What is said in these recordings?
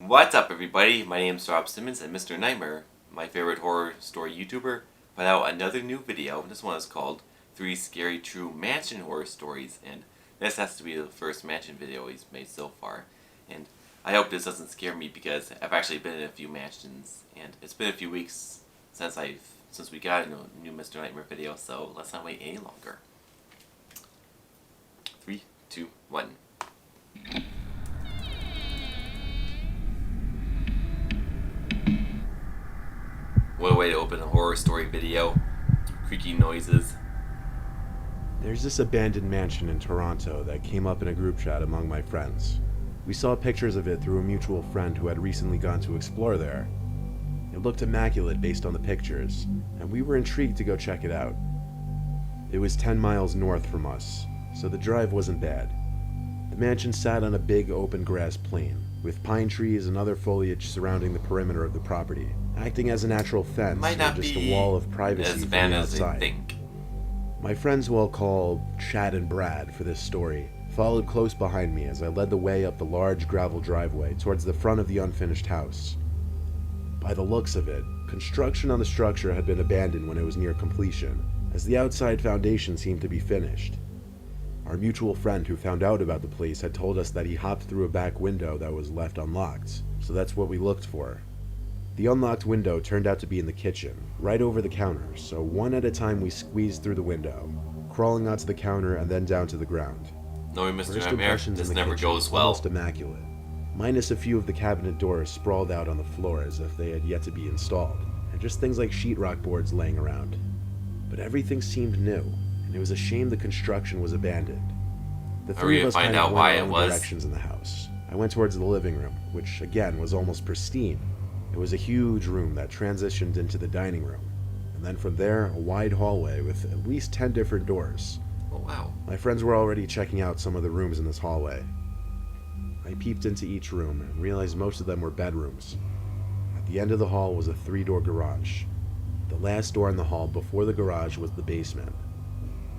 What's up, everybody? My name's Rob Simmons, and Mr. Nightmare, my favorite horror story YouTuber, put out another new video. This one is called 3 Scary True Mansion Horror Stories, and this has to be the first mansion video he's made so far. And I hope this doesn't scare me because I've actually been in a few mansions, and it's been a few weeks since we got a new Mr. Nightmare video, so let's not wait any longer. 3, 2, 1. What a way to open a horror story video. Creaky noises. There's this abandoned mansion in Toronto that came up in a group chat among my friends. We saw pictures of it through a mutual friend who had recently gone to explore there. It looked immaculate based on the pictures, and we were intrigued to go check it out. It was 10 miles north from us, so the drive wasn't bad. The mansion sat on a big open grass plain, with pine trees and other foliage surrounding the perimeter of the property, acting as a natural fence or just a wall of privacy from the outside. My friends, who I'll call Chad and Brad for this story, followed close behind me as I led the way up the large gravel driveway towards the front of the unfinished house. By the looks of it, construction on the structure had been abandoned when it was near completion, as the outside foundation seemed to be finished. Our mutual friend who found out about the place had told us that he hopped through a back window that was left unlocked, so that's what we looked for. The unlocked window turned out to be in the kitchen, right over the counter, so one at a time we squeezed through the window, crawling onto the counter and then down to the ground. Knowing Mr. Nightmare, this never goes well. Almost immaculate, minus a few of the cabinet doors sprawled out on the floor as if they had yet to be installed, and just things like sheetrock boards laying around. But everything seemed new, and it was a shame the construction was abandoned. The three of us kind of went in all directions in the house. I went towards the living room, which again was almost pristine. It was a huge room that transitioned into the dining room, and then from there, a wide hallway with at least 10 different doors. Oh wow. My friends were already checking out some of the rooms in this hallway. I peeped into each room and realized most of them were bedrooms. At the end of the hall was a 3-door garage. The last door in the hall before the garage was the basement.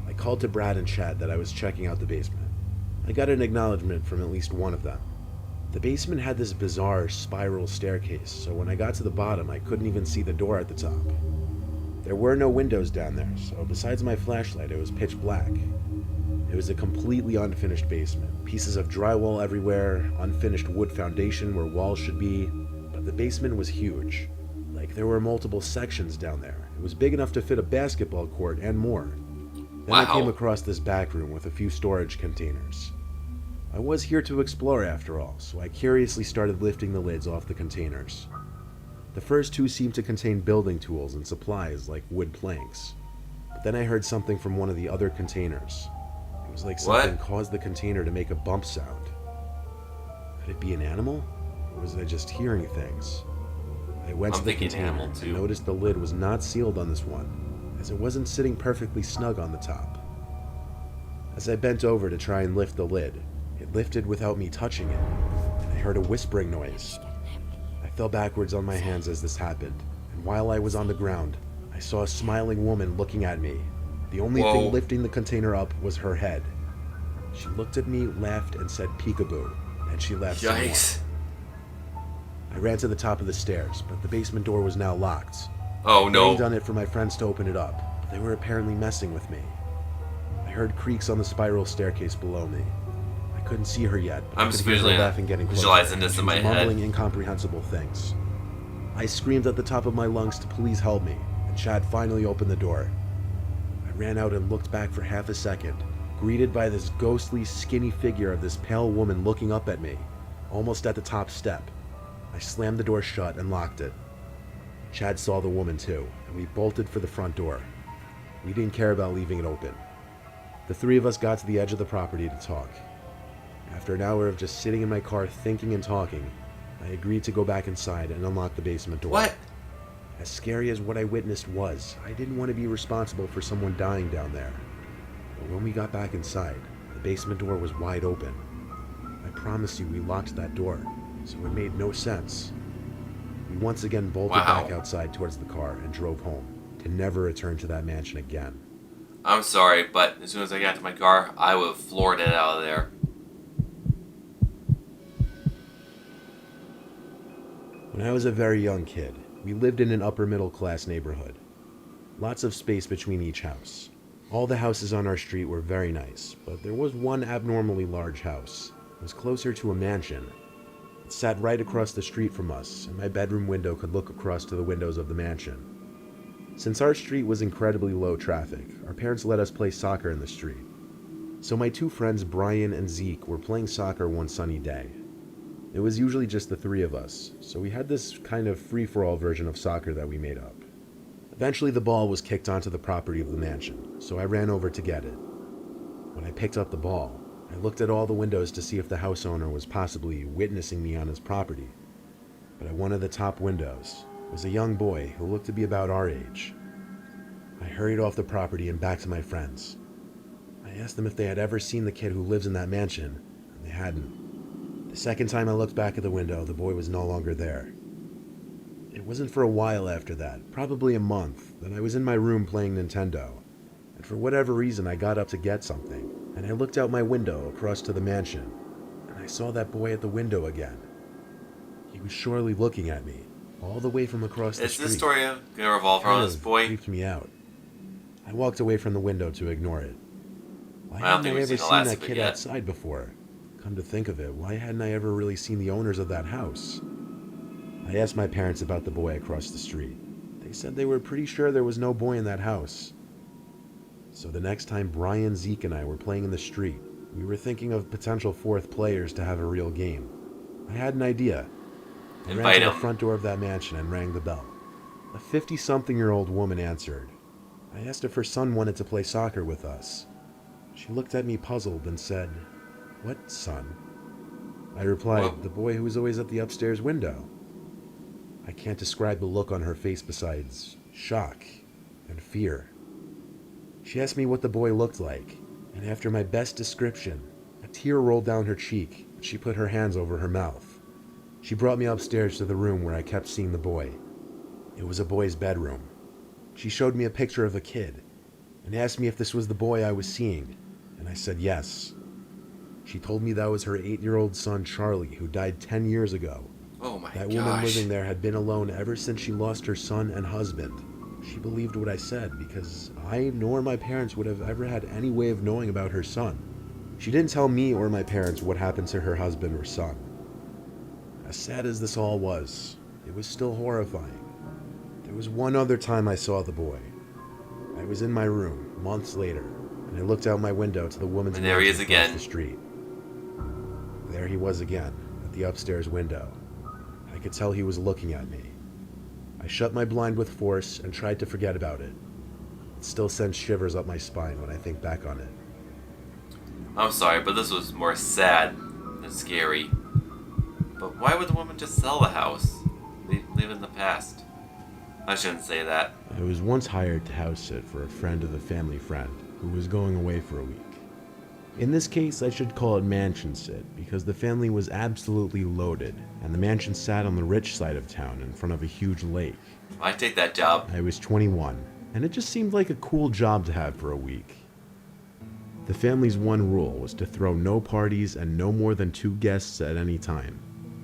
I called to Brad and Chad that I was checking out the basement. I got an acknowledgement from at least one of them. The basement had this bizarre spiral staircase, so when I got to the bottom, I couldn't even see the door at the top. There were no windows down there, so besides my flashlight, it was pitch black. It was a completely unfinished basement. Pieces of drywall everywhere, unfinished wood foundation where walls should be, but the basement was huge. Like, there were multiple sections down there. It was big enough to fit a basketball court and more. Then I came across this back room with a few storage containers. I was here to explore after all, so I curiously started lifting the lids off the containers. The first 2 seemed to contain building tools and supplies like wood planks. But then I heard something from one of the other containers. It was like something caused the container to make a bump sound. Could it be an animal? Or was I just hearing things? I went to the container and noticed the lid was not sealed on this one, as it wasn't sitting perfectly snug on the top. As I bent over to try and lift the lid, it lifted without me touching it, and I heard a whispering noise. I fell backwards on my hands as this happened, and while I was on the ground, I saw a smiling woman looking at me. The only thing lifting the container up was her head. She looked at me, laughed, and said peekaboo, and she left some more. I ran to the top of the stairs, but the basement door was now locked. Oh no. I banged on it for my friends to open it up, but they were apparently messing with me. I heard creaks on the spiral staircase below me. I couldn't see her yet, but I could hear her laughing, getting closer. Visualizing this in my head. Mumbling incomprehensible things. I screamed at the top of my lungs to please help me, and Chad finally opened the door. I ran out and looked back for half a second, greeted by this ghostly, skinny figure of this pale woman looking up at me, almost at the top step. I slammed the door shut and locked it. Chad saw the woman too, and we bolted for the front door. We didn't care about leaving it open. The 3 of us got to the edge of the property to talk. After an hour of just sitting in my car thinking and talking, I agreed to go back inside and unlock the basement door. What? As scary as what I witnessed was, I didn't want to be responsible for someone dying down there. But when we got back inside, the basement door was wide open. I promise you we locked that door, so it made no sense. We once again bolted back outside towards the car and drove home, to never return to that mansion again. I'm sorry, but as soon as I got to my car, I would have floored it out of there. When I was a very young kid, we lived in an upper middle class neighborhood. Lots of space between each house. All the houses on our street were very nice, but there was one abnormally large house. It was closer to a mansion. It sat right across the street from us, and my bedroom window could look across to the windows of the mansion. Since our street was incredibly low traffic, our parents let us play soccer in the street. So my two friends, Brian and Zeke, were playing soccer one sunny day. It was usually just the three of us, so we had this kind of free-for-all version of soccer that we made up. Eventually the ball was kicked onto the property of the mansion, so I ran over to get it. When I picked up the ball, I looked at all the windows to see if the house owner was possibly witnessing me on his property. But at one of the top windows was a young boy who looked to be about our age. I hurried off the property and back to my friends. I asked them if they had ever seen the kid who lives in that mansion, and they hadn't. The second time I looked back at the window, the boy was no longer there. It wasn't for a while after that, probably a month, that I was in my room playing Nintendo, and for whatever reason I got up to get something, and I looked out my window across to the mansion, and I saw that boy at the window again. He was surely looking at me, all the way from across the street. Is this story gonna revolve around this boy? Creeped me out. I walked away from the window to ignore it. Why I don't hadn't think I we've ever seen the seen last that of it kid yet. outside before? Come to think of it, why hadn't I ever really seen the owners of that house? I asked my parents about the boy across the street. They said they were pretty sure there was no boy in that house. So the next time Brian, Zeke, and I were playing in the street, we were thinking of potential fourth players to have a real game. I had an idea. I ran Invite to the him. front door of that mansion and rang the bell. A 50-something-year-old woman answered. I asked if her son wanted to play soccer with us. She looked at me puzzled and said, "What son?" I replied, What? "The boy who was always at the upstairs window." I can't describe the look on her face besides shock and fear. She asked me what the boy looked like, and after my best description, a tear rolled down her cheek, and she put her hands over her mouth. She brought me upstairs to the room where I kept seeing the boy. It was a boy's bedroom. She showed me a picture of a kid, and asked me if this was the boy I was seeing, and I said yes. She told me that was her 8-year-old son Charlie, who died 10 years ago. Oh my That gosh. woman living there had been alone ever since she lost her son and husband. She believed what I said because I nor my parents would have ever had any way of knowing about her son. She didn't tell me or my parents what happened to her husband or son. As sad as this all was, it was still horrifying. There was one other time I saw the boy. I was in my room, months later, and I looked out my window to the woman's And there he mansion is across again. the street. There he was again, at the upstairs window. I could tell he was looking at me. I shut my blind with force and tried to forget about it. It still sends shivers up my spine when I think back on it. I'm sorry, but this was more sad than scary. But why would the woman just sell the house? Live in the past. I shouldn't say that. I was once hired to house sit for a friend of the family friend who was going away for a week. In this case, I should call it Mansionsid because the family was absolutely loaded, and the mansion sat on the rich side of town in front of a huge lake. I take that job. I was 21, and it just seemed like a cool job to have for a week. The family's one rule was to throw no parties and no more than 2 guests at any time,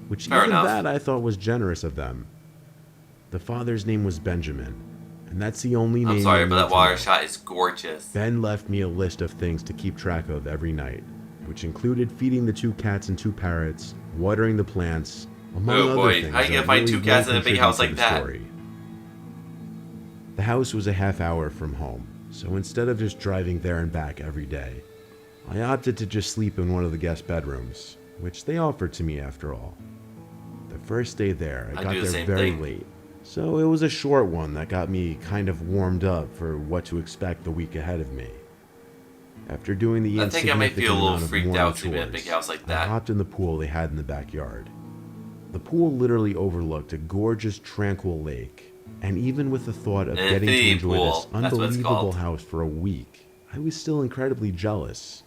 which Fair even enough. that I thought was generous of them. The father's name was Benjamin, and that's the only name I'm sorry, you but need that to water know. shot is gorgeous. Ben left me a list of things to keep track of every night, which included feeding the 2 cats and 2 parrots, watering the plants, among Oh other boy, things. how you gonna that find really 2 cats will in a big contribute house to like the that? story. The house was a half hour from home, so instead of just driving there and back every day, I opted to just sleep in one of the guest bedrooms, which they offered to me after all. The first day there, I I'd got do the there same very thing. late, so it was a short one that got me kind of warmed up for what to expect the week ahead of me. After doing the I think I might insignificant feel a little amount of freaked morning out sleeping in a chores, big house like I that. hopped in the pool they had in the backyard. The pool literally overlooked a gorgeous, tranquil lake, and even with the thought of An getting to infinity enjoy pool, this that's what it's unbelievable called. house for a week, I was still incredibly jealous.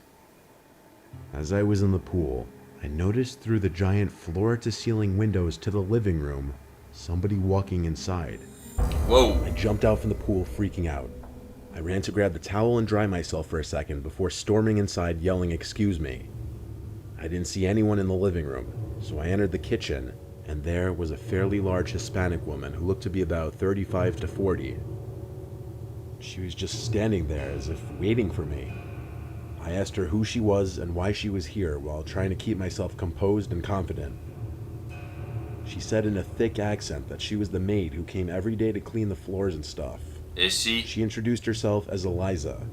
As I was in the pool, I noticed through the giant floor-to-ceiling windows to the living room, somebody walking inside. Whoa. I jumped out from the pool, freaking out. I ran to grab the towel and dry myself for a second before storming inside yelling, "Excuse me." I didn't see anyone in the living room, so I entered the kitchen and there was a fairly large Hispanic woman who looked to be about 35 to 40. She was just standing there as if waiting for me. I asked her who she was and why she was here while trying to keep myself composed and confident. She said in a thick accent that she was the maid who came every day to clean the floors and stuff. Is she? She introduced herself as Eliza.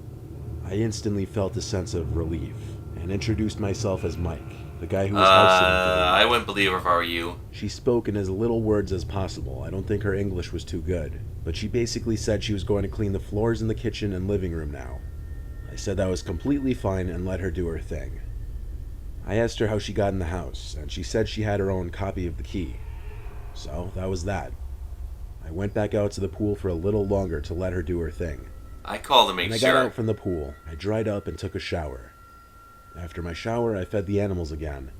I instantly felt a sense of relief and introduced myself as Mike, the guy who was house sitting for me. I wouldn't believe her if I were you. She spoke in as little words as possible. I don't think her English was too good, but she basically said she was going to clean the floors in the kitchen and living room now. I said that was completely fine and let her do her thing. I asked her how she got in the house, and she said she had her own copy of the key. So that was that. I went back out to the pool for a little longer to let her do her thing. I called to make When sure. I got out from the pool, I dried up and took a shower. After my shower, I fed the animals again.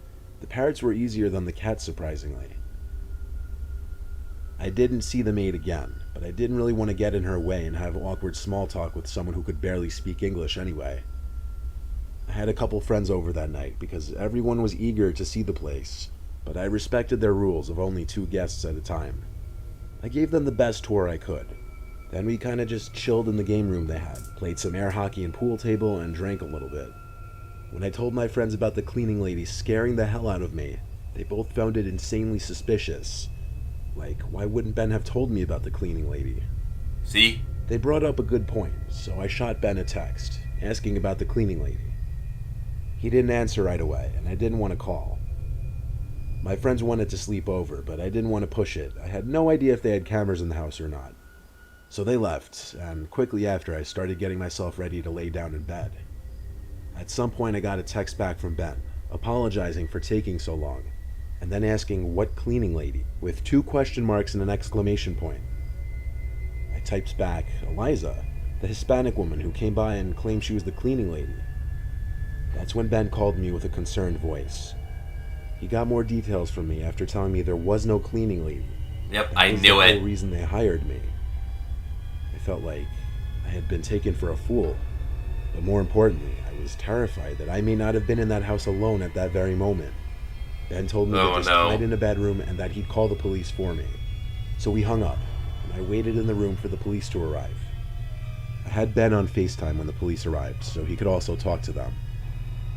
The parrots were easier than the cats, surprisingly. I didn't see the maid again, but I didn't really want to get in her way and have awkward small talk with someone who could barely speak English anyway. I had a couple friends over that night because everyone was eager to see the place, but I respected their rules of only 2 guests at a time. I gave them the best tour I could. Then we kinda just chilled in the game room they had, played some air hockey and pool table, and drank a little bit. When I told my friends about the cleaning lady scaring the hell out of me, they both found it insanely suspicious. Like, why wouldn't Ben have told me about the cleaning lady? See? They brought up a good point, so I shot Ben a text, asking about the cleaning lady. He didn't answer right away, and I didn't want to call. My friends wanted to sleep over, but I didn't want to push it. I had no idea if they had cameras in the house or not. So they left, and quickly after I started getting myself ready to lay down in bed. At some point I got a text back from Ben, apologizing for taking so long, and then asking what cleaning lady, with 2 question marks and an exclamation point. I typed back, Eliza, the Hispanic woman who came by and claimed she was the cleaning lady. That's when Ben called me with a concerned voice. He got more details from me after telling me there was no cleaning lady. Yep, That I was knew the it. whole reason they hired me. I felt like I had been taken for a fool, but more importantly, I was terrified that I may not have been in that house alone at that very moment. Ben told me to just hide in a bedroom and that he'd call the police for me. So we hung up, and I waited in the room for the police to arrive. I had Ben on FaceTime when the police arrived, so he could also talk to them.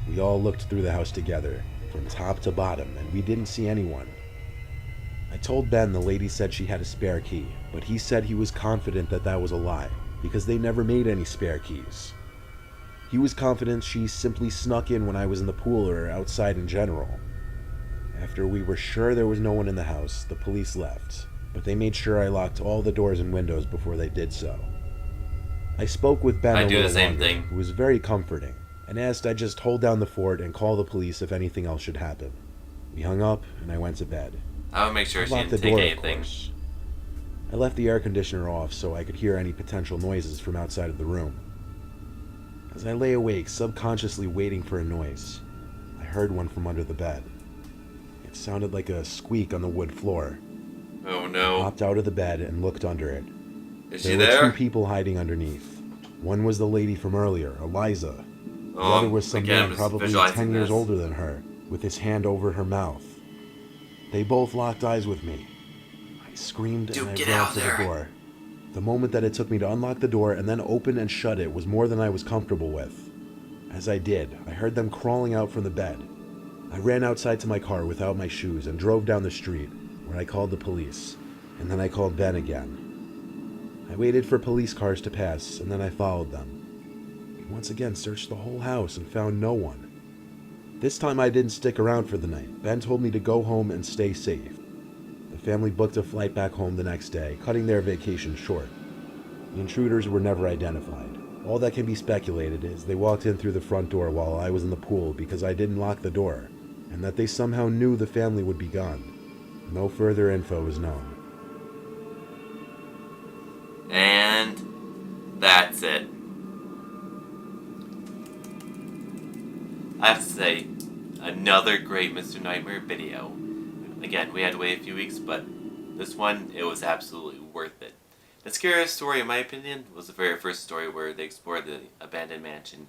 We all looked through the house together, from top to bottom, and we didn't see anyone. I told Ben the lady said she had a spare key, but he said he was confident that that was a lie, because they never made any spare keys. He was confident she simply snuck in when I was in the pool or outside in general. After we were sure there was no one in the house, the police left, but they made sure I locked all the doors and windows before they did so. I spoke with Ben a little longer, who was very comforting, and asked I just hold down the fort and call the police if anything else should happen. We hung up, and I went to bed. I would make sure she Locked the didn't take door, anything. of course. I left the air conditioner off so I could hear any potential noises from outside of the room. As I lay awake, subconsciously waiting for a noise, I heard one from under the bed. It sounded like a squeak on the wood floor. Oh I no. hopped out of the bed and looked under it. Is she There were there? 2 people hiding underneath. One was the lady from earlier, Eliza. The other was some again, man just probably visualizing 10 years this. older than her, with his hand over her mouth. They both locked eyes with me. I screamed Dude, and I get ran out for there. the door. The moment that it took me to unlock the door and then open and shut it was more than I was comfortable with. As I did, I heard them crawling out from the bed. I ran outside to my car without my shoes and drove down the street, where I called the police, and then I called Ben again. I waited for police cars to pass, and then I followed them. We once again searched the whole house and found no one. This time I didn't stick around for the night. Ben told me to go home and stay safe. The family booked a flight back home the next day, cutting their vacation short. The intruders were never identified. All that can be speculated is they walked in through the front door while I was in the pool because I didn't lock the door, and that they somehow knew the family would be gone. No further info is known. And that's it. I have to say, another great Mr. Nightmare video. Again, we had to wait a few weeks, but this one, it was absolutely worth it. The scariest story, in my opinion, was the very first story where they explored the abandoned mansion.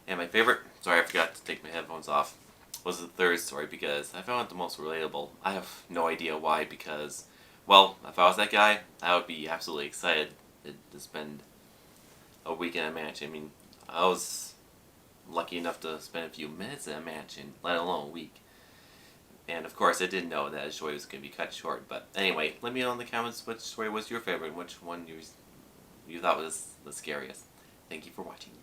And my favorite, sorry I forgot to take my headphones off. was the third story because I found it the most relatable. I have no idea why, because, well, if I was that guy, I would be absolutely excited to spend a week in a mansion. I mean, I was lucky enough to spend a few minutes in a mansion, let alone a week. And of course, I didn't know that the story was going to be cut short. But anyway, let me know in the comments which story was your favorite and which one you thought was the scariest. Thank you for watching.